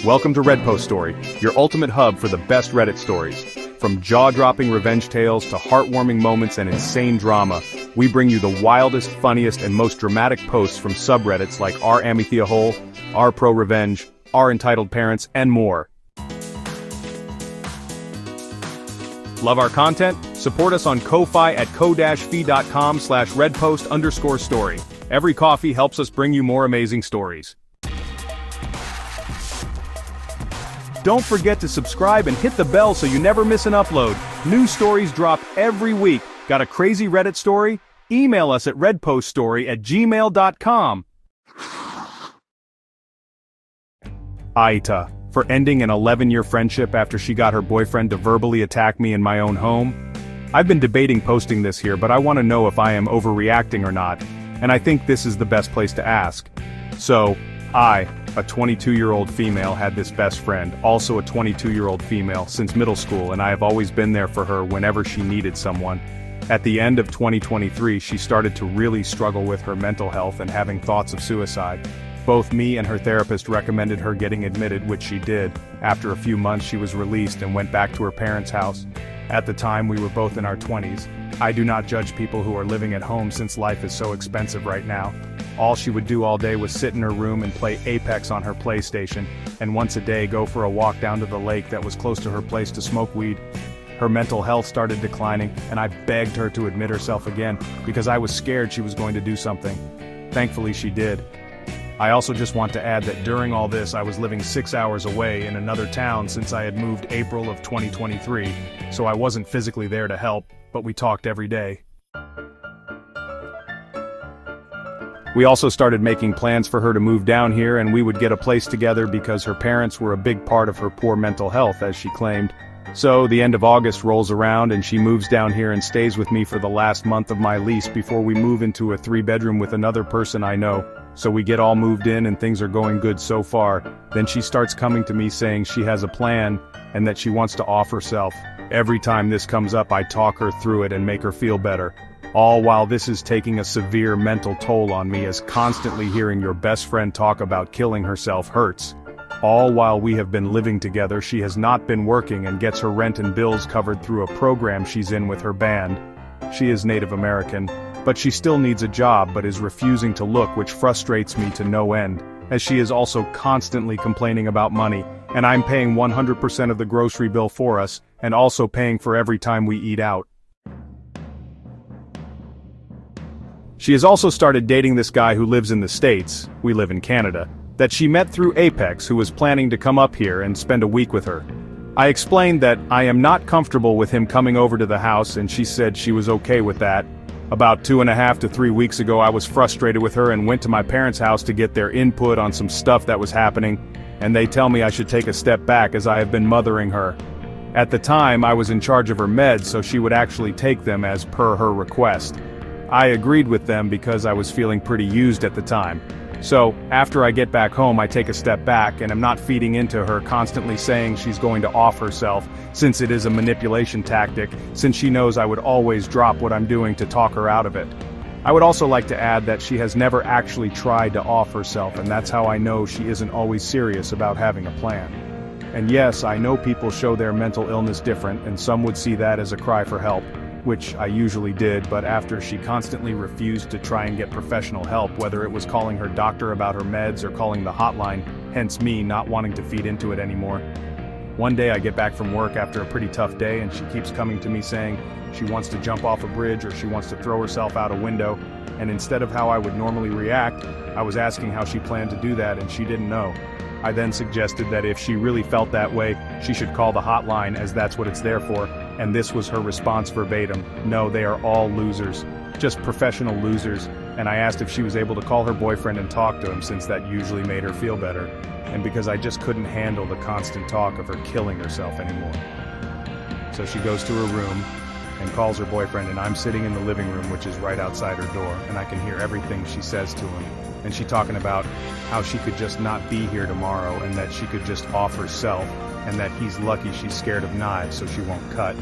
Welcome to RedPost Story, your ultimate hub for the best Reddit stories. From jaw-dropping revenge tales to heartwarming moments and insane drama, we bring you the wildest, funniest, and most dramatic posts from subreddits like r/AmITheA hole, r/ProRevenge, r/EntitledParents, and more. Love our content? Support us on Ko-Fi at ko-fi.com/redpost_story. Every coffee helps us bring you more amazing stories. Don't forget to subscribe and hit the bell so you never miss an upload. New stories drop every week. Got a crazy Reddit story? Email us at redpoststory@gmail.com. AITAH, for ending an 11-year friendship after she got her boyfriend to verbally attack me in my own home. I've been debating posting this here, but I want to know if I am overreacting or not, and I think this is the best place to ask. So, I, a 22-year-old female, had this best friend, also a 22-year-old female, since middle school, and I have always been there for her whenever she needed someone. At the end of 2023, she started to really struggle with her mental health and having thoughts of suicide. Both me and her therapist recommended her getting admitted, which she did. After a few months, she was released and went back to her parents' house. At the time, we were both in our 20s. I do not judge people who are living at home since life is so expensive right now. All she would do all day was sit in her room and play Apex on her PlayStation, and once a day go for a walk down to the lake that was close to her place to smoke weed. Her mental health started declining, and I begged her to admit herself again, because I was scared she was going to do something. Thankfully she did. I also just want to add that during all this I was living 6 hours away in another town since I had moved April of 2023, so I wasn't physically there to help, but we talked every day. We also started making plans for her to move down here and we would get a place together because her parents were a big part of her poor mental health, as she claimed. So the end of August rolls around and she moves down here and stays with me for the last month of my lease before we move into a 3-bedroom with another person I know. So we get all moved in and things are going good so far. Then she starts coming to me saying she has a plan and that she wants to off herself. Every time this comes up, I talk her through it and make her feel better. All while this is taking a severe mental toll on me, as constantly hearing your best friend talk about killing herself hurts. All while we have been living together, she has not been working and gets her rent and bills covered through a program she's in with her band. She is Native American, but she still needs a job but is refusing to look, which frustrates me to no end, as she is also constantly complaining about money, and I'm paying 100% of the grocery bill for us, and also paying for every time we eat out. She has also started dating this guy who lives in the States, we live in Canada, that she met through Apex, who was planning to come up here and spend a week with her. I explained that I am not comfortable with him coming over to the house, and she said she was okay with that. About 2.5 to 3 weeks ago, I was frustrated with her and went to my parents' house to get their input on some stuff that was happening, and they tell me I should take a step back as I have been mothering her. At the time, I was in charge of her meds, so she would actually take them as per her request. I agreed with them because I was feeling pretty used at the time. So, after I get back home, I take a step back and am not feeding into her constantly saying she's going to off herself, since it is a manipulation tactic, since she knows I would always drop what I'm doing to talk her out of it. I would also like to add that she has never actually tried to off herself, and that's how I know she isn't always serious about having a plan. And yes, I know people show their mental illness different, and some would see that as a cry for help, which I usually did, but after she constantly refused to try and get professional help, whether it was calling her doctor about her meds or calling the hotline, hence me not wanting to feed into it anymore. One day I get back from work after a pretty tough day and she keeps coming to me saying she wants to jump off a bridge or she wants to throw herself out a window, and instead of how I would normally react, I was asking how she planned to do that and she didn't know. I then suggested that if she really felt that way, she should call the hotline, as that's what it's there for, and this was her response verbatim: "No, they are all losers. Just professional losers," and I asked if she was able to call her boyfriend and talk to him, since that usually made her feel better, and because I just couldn't handle the constant talk of her killing herself anymore. So she goes to her room and calls her boyfriend, and I'm sitting in the living room, which is right outside her door, and I can hear everything she says to him. And she talking about how she could just not be here tomorrow and that she could just off herself, and that he's lucky she's scared of knives so she won't cut.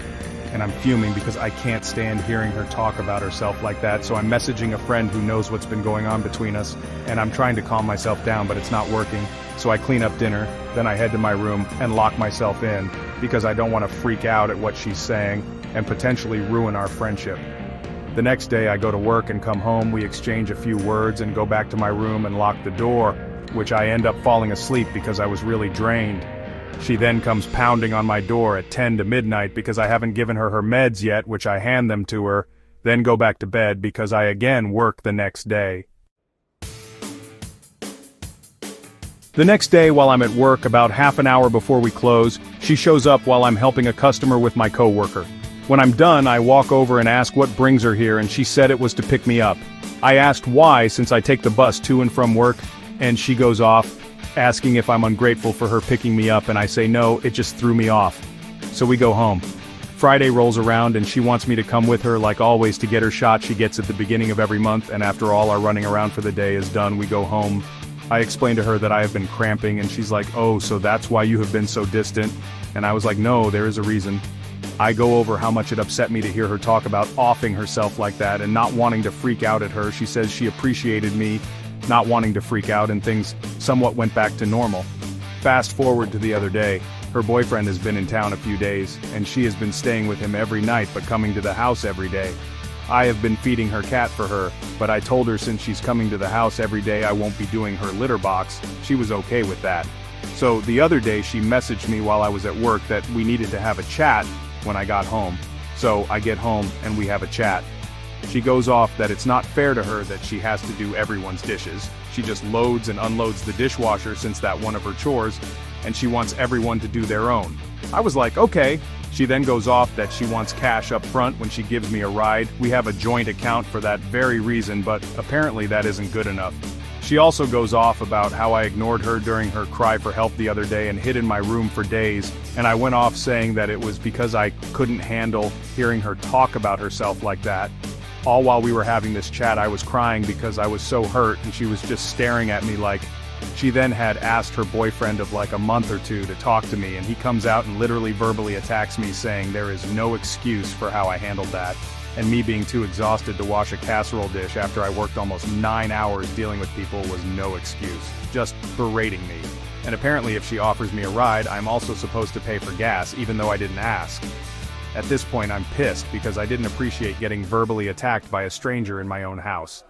And I'm fuming because I can't stand hearing her talk about herself like that, so I'm messaging a friend who knows what's been going on between us, and I'm trying to calm myself down, but it's not working. So I clean up dinner, then I head to my room and lock myself in, because I don't want to freak out at what she's saying and potentially ruin our friendship. The next day I go to work and come home, we exchange a few words and go back to my room and lock the door, which I end up falling asleep because I was really drained. She then comes pounding on my door at 10 to midnight because I haven't given her her meds yet, which I hand them to her, then go back to bed because I again work the next day. The next day while I'm at work, about half an hour before we close, she shows up while I'm helping a customer with my coworker. When I'm done, I walk over and ask what brings her here, and she said it was to pick me up. I asked why, since I take the bus to and from work, and she goes off, asking if I'm ungrateful for her picking me up, and I say no, it just threw me off. So we go home. Friday rolls around and she wants me to come with her like always to get her shot she gets at the beginning of every month, and after all our running around for the day is done, we go home. I explain to her that I have been cramping, and she's like, oh, so that's why you have been so distant? And I was like, no, there is a reason. I go over how much it upset me to hear her talk about offing herself like that and not wanting to freak out at her. She says she appreciated me not wanting to freak out, and things somewhat went back to normal. Fast forward to the other day, her boyfriend has been in town a few days, and she has been staying with him every night but coming to the house every day. I have been feeding her cat for her, but I told her since she's coming to the house every day I won't be doing her litter box. She was okay with that. So the other day she messaged me while I was at work that we needed to have a chat when I got home. So I get home and we have a chat. She goes off that it's not fair to her that she has to do everyone's dishes. She just loads and unloads the dishwasher since that's one of her chores, and she wants everyone to do their own. I was like, okay. She then goes off that she wants cash up front when she gives me a ride. We have a joint account for that very reason, but apparently that isn't good enough. She also goes off about how I ignored her during her cry for help the other day and hid in my room for days, and I went off saying that it was because I couldn't handle hearing her talk about herself like that. All while we were having this chat, I was crying because I was so hurt, and she was just staring at me like. She then had asked her boyfriend of like a month or two to talk to me, and he comes out and literally verbally attacks me, saying there is no excuse for how I handled that, and me being too exhausted to wash a casserole dish after I worked almost 9 hours dealing with people was no excuse, just berating me. And apparently if she offers me a ride, I'm also supposed to pay for gas, even though I didn't ask. At this point I'm pissed because I didn't appreciate getting verbally attacked by a stranger in my own house.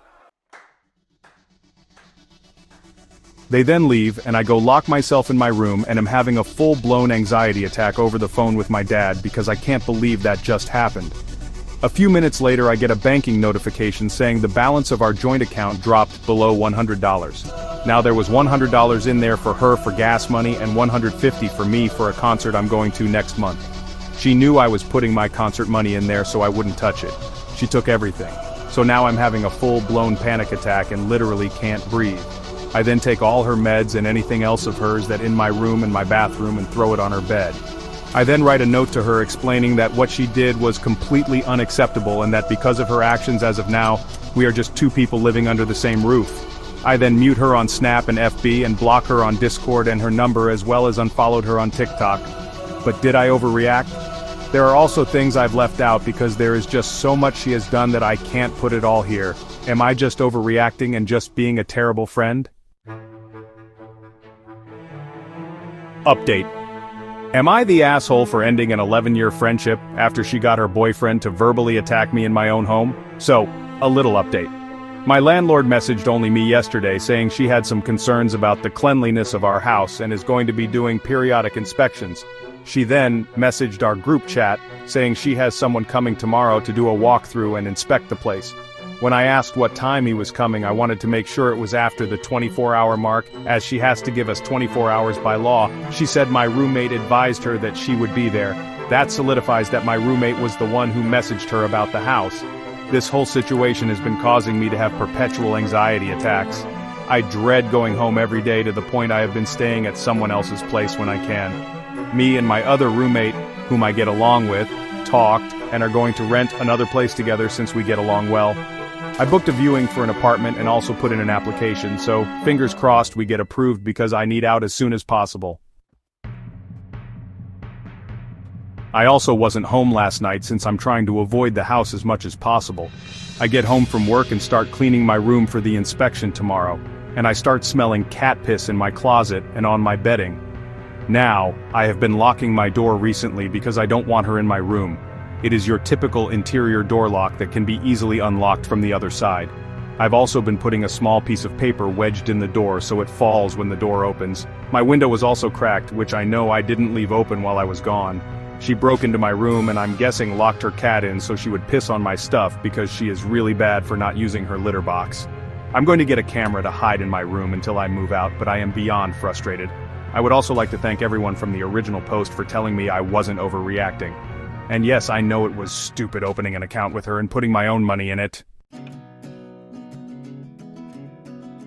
They then leave, and I go lock myself in my room and am having a full-blown anxiety attack over the phone with my dad because I can't believe that just happened. A few minutes later I get a banking notification saying the balance of our joint account dropped below $100. Now there was $100 in there for her for gas money and $150 for me for a concert I'm going to next month. She knew I was putting my concert money in there so I wouldn't touch it. She took everything. So now I'm having a full-blown panic attack and literally can't breathe. I then take all her meds and anything else of hers that in my room and my bathroom and throw it on her bed. I then write a note to her explaining that what she did was completely unacceptable and that because of her actions as of now, we are just two people living under the same roof. I then mute her on Snap and FB and block her on Discord and her number, as well as unfollowed her on TikTok. But did I overreact? There are also things I've left out because there is just so much she has done that I can't put it all here. Am I just overreacting and just being a terrible friend? Update. Am I the asshole for ending an 11-year friendship after she got her boyfriend to verbally attack me in my own home? So, a little update. My landlord messaged only me yesterday saying she had some concerns about the cleanliness of our house and is going to be doing periodic inspections. She then messaged our group chat saying she has someone coming tomorrow to do a walkthrough and inspect the place. When I asked what time he was coming, I wanted to make sure it was after the 24-hour mark, as she has to give us 24 hours by law. She said my roommate advised her that she would be there. That solidifies that my roommate was the one who messaged her about the house. This whole situation has been causing me to have perpetual anxiety attacks. I dread going home every day to the point I have been staying at someone else's place when I can. Me and my other roommate, whom I get along with, talked and are going to rent another place together since we get along well. I booked a viewing for an apartment and also put in an application, so fingers crossed we get approved because I need out as soon as possible. I also wasn't home last night since I'm trying to avoid the house as much as possible. I get home from work and start cleaning my room for the inspection tomorrow. and I start smelling cat piss in my closet and on my bedding. Now, I have been locking my door recently because I don't want her in my room. It is your typical interior door lock that can be easily unlocked from the other side. I've also been putting a small piece of paper wedged in the door so it falls when the door opens. My window was also cracked, which I know I didn't leave open while I was gone. She broke into my room and I'm guessing locked her cat in so she would piss on my stuff because she is really bad for not using her litter box. I'm going to get a camera to hide in my room until I move out, but I am beyond frustrated. I would also like to thank everyone from the original post for telling me I wasn't overreacting. And yes, I know it was stupid opening an account with her and putting my own money in it.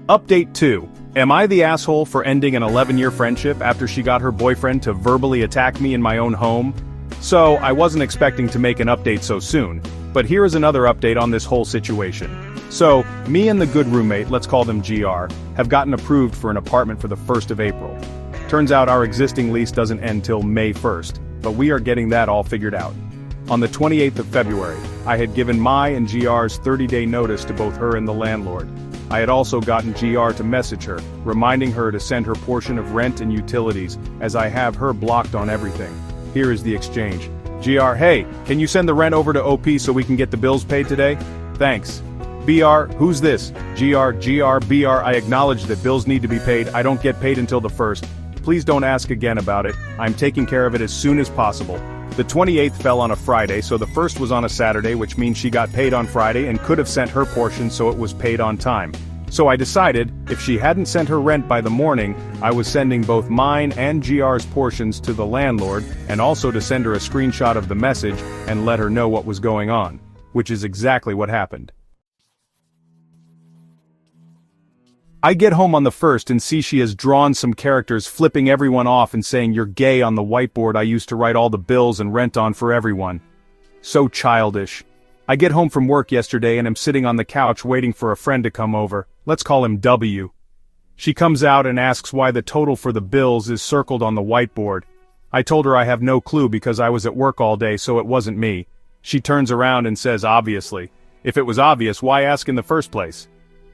Update 2. Am I the asshole for ending an 11-year friendship after she got her boyfriend to verbally attack me in my own home? So, I wasn't expecting to make an update so soon, but here is another update on this whole situation. So, me and the good roommate, let's call them GR, have gotten approved for an apartment for the 1st of April. Turns out our existing lease doesn't end till May 1st, but we are getting that all figured out. On the 28th of February, I had given my and GR's 30-day notice to both her and the landlord. I had also gotten GR to message her, reminding her to send her portion of rent and utilities, as I have her blocked on everything. Here is the exchange. GR, hey, can you send the rent over to OP so we can get the bills paid today? Thanks. BR, who's this? BR, I acknowledge that bills need to be paid. I don't get paid until the 1st. Please don't ask again about it. I'm taking care of it as soon as possible. The 28th fell on a Friday, so the 1st was on a Saturday, which means she got paid on Friday and could have sent her portion so it was paid on time. So I decided, if she hadn't sent her rent by the morning, I was sending both mine and GR's portions to the landlord, and also to send her a screenshot of the message and let her know what was going on. Which is exactly what happened. I get home on the 1st and see she has drawn some characters flipping everyone off and saying you're gay on the whiteboard I used to write all the bills and rent on for everyone. So childish. I get home from work yesterday and am sitting on the couch waiting for a friend to come over. Let's call him W. She comes out and asks why the total for the bills is circled on the whiteboard. I told her I have no clue because I was at work all day, so it wasn't me. She turns around and says obviously. If it was obvious, why ask in the first place?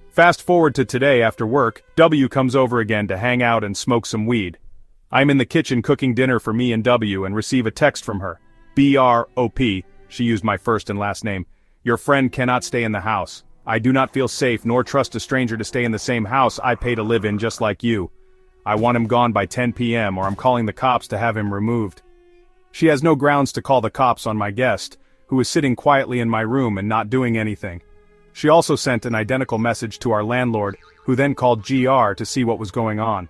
Fast forward to today after work, W comes over again to hang out and smoke some weed. I'm in the kitchen cooking dinner for me and W and receive a text from her. BROP, she used my first and last name. Your friend cannot stay in the house. I do not feel safe nor trust a stranger to stay in the same house I pay to live in just like you. I want him gone by 10 p.m. or I'm calling the cops to have him removed. She has no grounds to call the cops on my guest, who is sitting quietly in my room and not doing anything. She also sent an identical message to our landlord, who then called GR to see what was going on.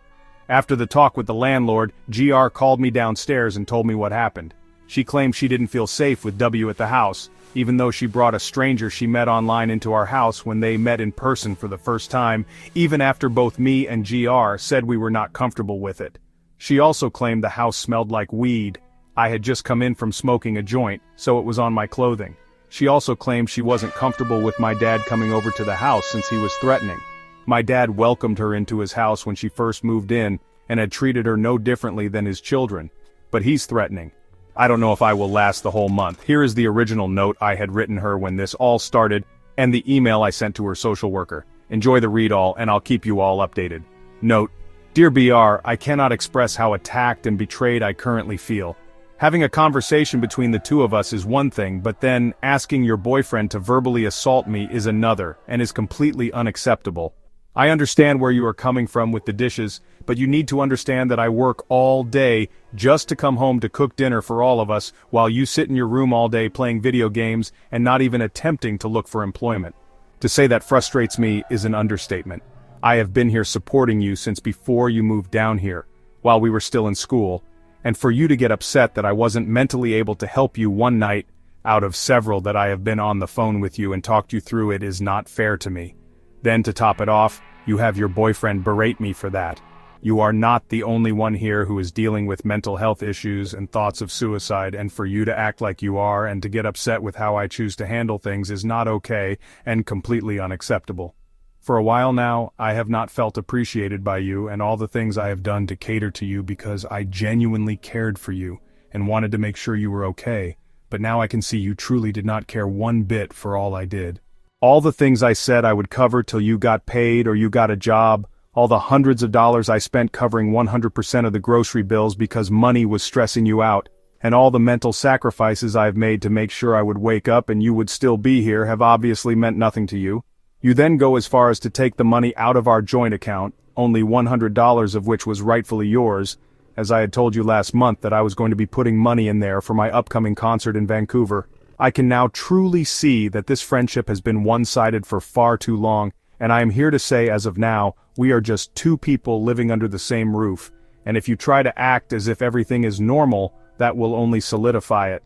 After the talk with the landlord, GR called me downstairs and told me what happened. She claimed she didn't feel safe with W at the house, even though she brought a stranger she met online into our house when they met in person for the first time, even after both me and GR said we were not comfortable with it. She also claimed the house smelled like weed. I had just come in from smoking a joint, so it was on my clothing. She also claimed she wasn't comfortable with my dad coming over to the house since he was threatening. My dad welcomed her into his house when she first moved in, and had treated her no differently than his children. But he's threatening. I don't know if I will last the whole month. Here is the original note I had written her when this all started, and the email I sent to her social worker. Enjoy the read all, and I'll keep you all updated. Note: Dear BR, I cannot express how attacked and betrayed I currently feel. Having a conversation between the two of us is one thing, but then asking your boyfriend to verbally assault me is another, and is completely unacceptable. I understand where you are coming from with the dishes, but you need to understand that I work all day just to come home to cook dinner for all of us, while you sit in your room all day playing video games and not even attempting to look for employment. To say that frustrates me is an understatement. I have been here supporting you since before you moved down here, while we were still in school. And for you to get upset that I wasn't mentally able to help you one night, out of several that I have been on the phone with you and talked you through it, is not fair to me. Then to top it off, you have your boyfriend berate me for that. You are not the only one here who is dealing with mental health issues and thoughts of suicide, and for you to act like you are and to get upset with how I choose to handle things is not okay and completely unacceptable. For a while now, I have not felt appreciated by you and all the things I have done to cater to you because I genuinely cared for you and wanted to make sure you were okay, but now I can see you truly did not care one bit for all I did. All the things I said I would cover till you got paid or you got a job, All the hundreds of dollars I spent covering 100% of the grocery bills because money was stressing you out, and all the mental sacrifices I've made to make sure I would wake up and you would still be here have obviously meant nothing to you. You then go as far as to take the money out of our joint account, only $100 of which was rightfully yours, as I had told you last month that I was going to be putting money in there for my upcoming concert in Vancouver. I can now truly see that this friendship has been one-sided for far too long, and I am here to say as of now, we are just two people living under the same roof, and if you try to act as if everything is normal, that will only solidify it.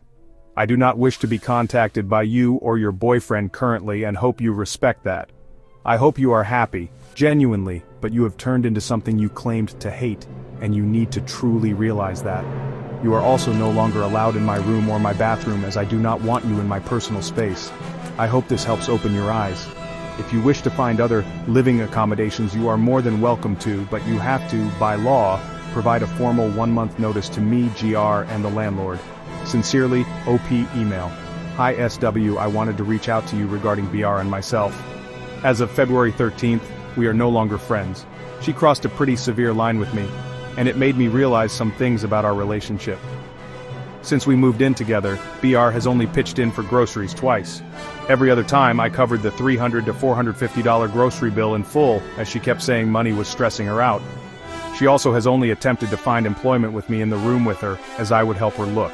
I do not wish to be contacted by you or your boyfriend currently and hope you respect that. I hope you are happy, genuinely, but you have turned into something you claimed to hate, and you need to truly realize that. You are also no longer allowed in my room or my bathroom as I do not want you in my personal space. I hope this helps open your eyes. If you wish to find other living accommodations, you are more than welcome to, but you have to, by law, provide a formal 1-month notice to me, GR, and the landlord. Sincerely, OP email. Hi SW, I wanted to reach out to you regarding BR and myself. As of February 13th, we are no longer friends. She crossed a pretty severe line with me, and it made me realize some things about our relationship. Since we moved in together, BR has only pitched in for groceries twice. Every other time I covered the $300 to $450 grocery bill in full, as she kept saying money was stressing her out. She also has only attempted to find employment with me in the room with her, as I would help her look.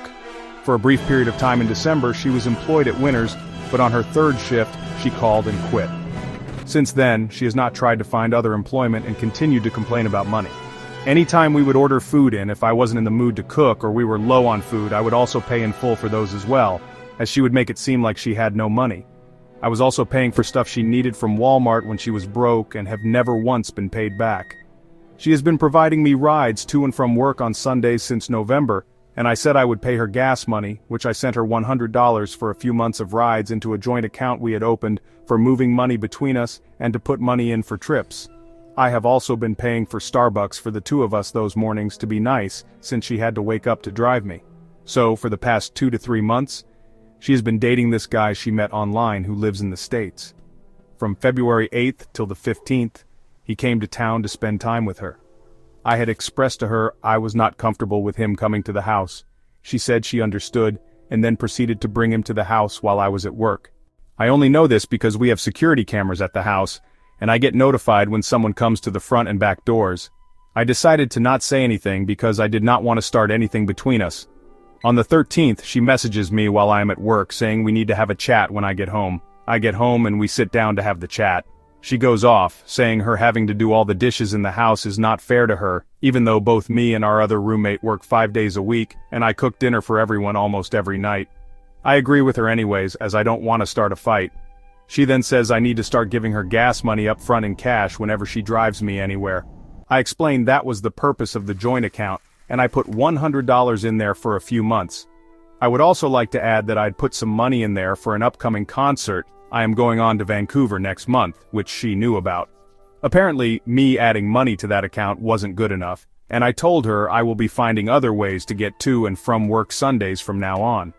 For a brief period of time in December, she was employed at Winners, but on her third shift, she called and quit. Since then, she has not tried to find other employment and continued to complain about money. Anytime we would order food in, if I wasn't in the mood to cook or we were low on food, I would also pay in full for those as well, as she would make it seem like she had no money. I was also paying for stuff she needed from Walmart when she was broke and have never once been paid back. She has been providing me rides to and from work on Sundays since November, and I said I would pay her gas money, which I sent her $100 for a few months of rides into a joint account we had opened for moving money between us and to put money in for trips. I have also been paying for Starbucks for the two of us those mornings to be nice, since she had to wake up to drive me. So, for the past 2 to 3 months, she has been dating this guy she met online who lives in the States. From February 8th till the 15th, he came to town to spend time with her. I had expressed to her I was not comfortable with him coming to the house. She said she understood, and then proceeded to bring him to the house while I was at work. I only know this because we have security cameras at the house, and I get notified when someone comes to the front and back doors. I decided to not say anything because I did not want to start anything between us. On the 13th, she messages me while I am at work saying we need to have a chat when I get home. I get home and we sit down to have the chat. She goes off, saying her having to do all the dishes in the house is not fair to her, even though both me and our other roommate work 5 days a week, and I cook dinner for everyone almost every night. I agree with her anyways, as I don't want to start a fight. She then says I need to start giving her gas money up front in cash whenever she drives me anywhere. I explained that was the purpose of the joint account, and I put $100 in there for a few months. I would also like to add that I'd put some money in there for an upcoming concert I am going on to Vancouver next month, which she knew about. Apparently, me adding money to that account wasn't good enough, and I told her I will be finding other ways to get to and from work Sundays from now on.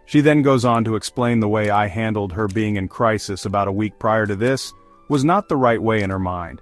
She then goes on to explain the way I handled her being in crisis about a week prior to this was not the right way in her mind.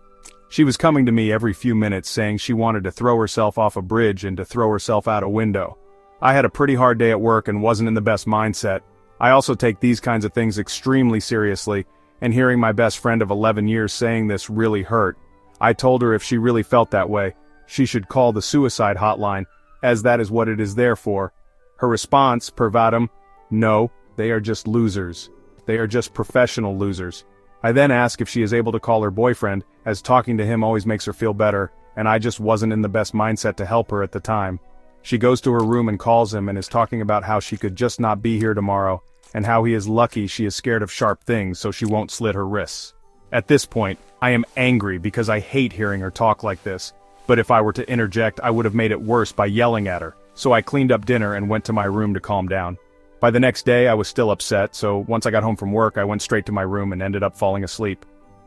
She was coming to me every few minutes saying she wanted to throw herself off a bridge and to throw herself out a window. I had a pretty hard day at work and wasn't in the best mindset. I also take these kinds of things extremely seriously, and hearing my best friend of 11 years saying this really hurt. I told her if she really felt that way, she should call the suicide hotline, as that is what it is there for. Her response, pervatum, no, they are just losers. They are just professional losers. I then ask if she is able to call her boyfriend, as talking to him always makes her feel better, and I just wasn't in the best mindset to help her at the time. She goes to her room and calls him and is talking about how she could just not be here tomorrow, and how he is lucky she is scared of sharp things so she won't slit her wrists. At this point, I am angry because I hate hearing her talk like this, but if I were to interject I would have made it worse by yelling at her, so I cleaned up dinner and went to my room to calm down. By the next day I was still upset, so once I got home from work I went straight to my room and ended up falling asleep.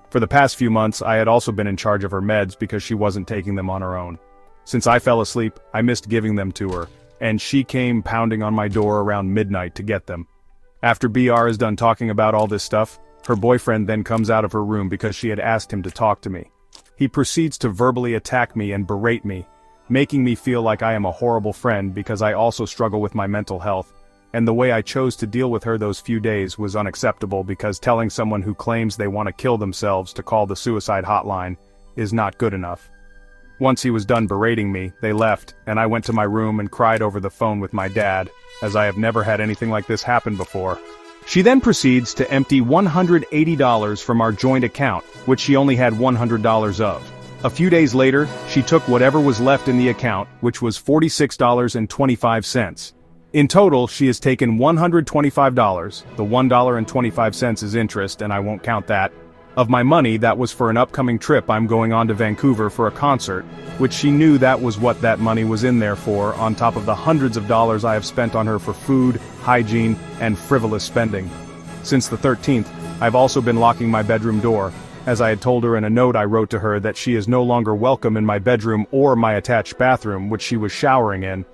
For the past few months I had also been in charge of her meds because she wasn't taking them on her own. Since I fell asleep, I missed giving them to her, and she came pounding on my door around midnight to get them. After BR is done talking about all this stuff, her boyfriend then comes out of her room because she had asked him to talk to me. He proceeds to verbally attack me and berate me, making me feel like I am a horrible friend because I also struggle with my mental health. And the way I chose to deal with her those few days was unacceptable because telling someone who claims they want to kill themselves to call the suicide hotline is not good enough. Once he was done berating me, they left, and I went to my room and cried over the phone with my dad, as I have never had anything like this happen before. She then proceeds to empty $180 from our joint account, which she only had $100 of. A few days later, she took whatever was left in the account, which was $46.25. In total, she has taken $125, the $1.25 is interest and I won't count that, of my money that was for an upcoming trip I'm going on to Vancouver for a concert, which she knew that was what that money was in there for, on top of the hundreds of dollars I have spent on her for food, hygiene, and frivolous spending. Since the 13th, I've also been locking my bedroom door, as I had told her in a note I wrote to her that she is no longer welcome in my bedroom or my attached bathroom, which she was showering in.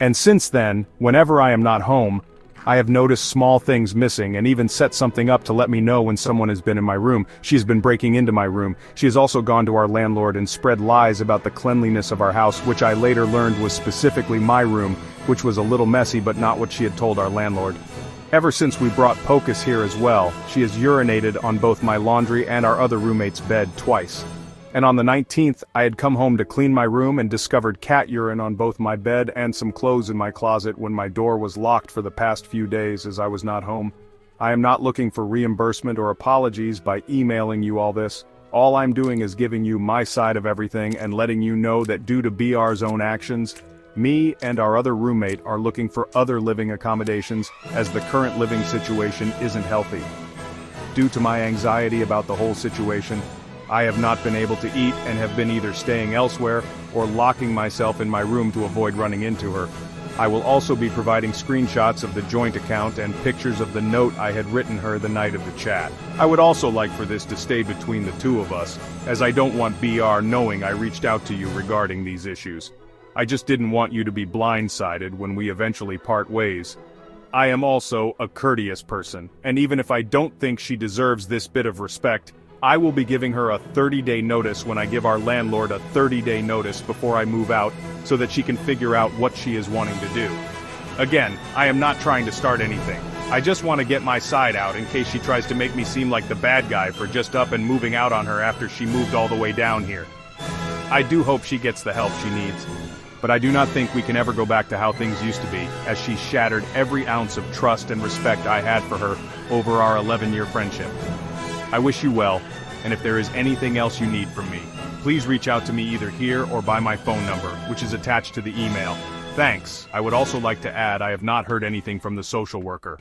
And since then, whenever I am not home, I have noticed small things missing and even set something up to let me know when someone has been in my room. She has been breaking into my room. She has also gone to our landlord and spread lies about the cleanliness of our house, which I later learned was specifically my room, which was a little messy but not what she had told our landlord. Ever since we brought Pocus here as well, she has urinated on both my laundry and our other roommate's bed twice. And on the 19th, I had come home to clean my room and discovered cat urine on both my bed and some clothes in my closet when my door was locked for the past few days as I was not home. I am not looking for reimbursement or apologies by emailing you all this. All I'm doing is giving you my side of everything and letting you know that due to BR's own actions, me and our other roommate are looking for other living accommodations as the current living situation isn't healthy. Due to my anxiety about the whole situation, I have not been able to eat and have been either staying elsewhere or locking myself in my room to avoid running into her. I will also be providing screenshots of the joint account and pictures of the note I had written her the night of the chat. I would also like for this to stay between the two of us, as I don't want BR knowing I reached out to you regarding these issues. I just didn't want you to be blindsided when we eventually part ways. I am also a courteous person, and even if I don't think she deserves this bit of respect, I will be giving her a 30-day notice when I give our landlord a 30-day notice before I move out, so that she can figure out what she is wanting to do. Again, I am not trying to start anything. I just want to get my side out in case she tries to make me seem like the bad guy for just up and moving out on her after she moved all the way down here. I do hope she gets the help she needs, but I do not think we can ever go back to how things used to be, as she shattered every ounce of trust and respect I had for her over our 11-year friendship. I wish you well, and if there is anything else you need from me, please reach out to me either here or by my phone number, which is attached to the email. Thanks. I would also like to add I have not heard anything from the social worker.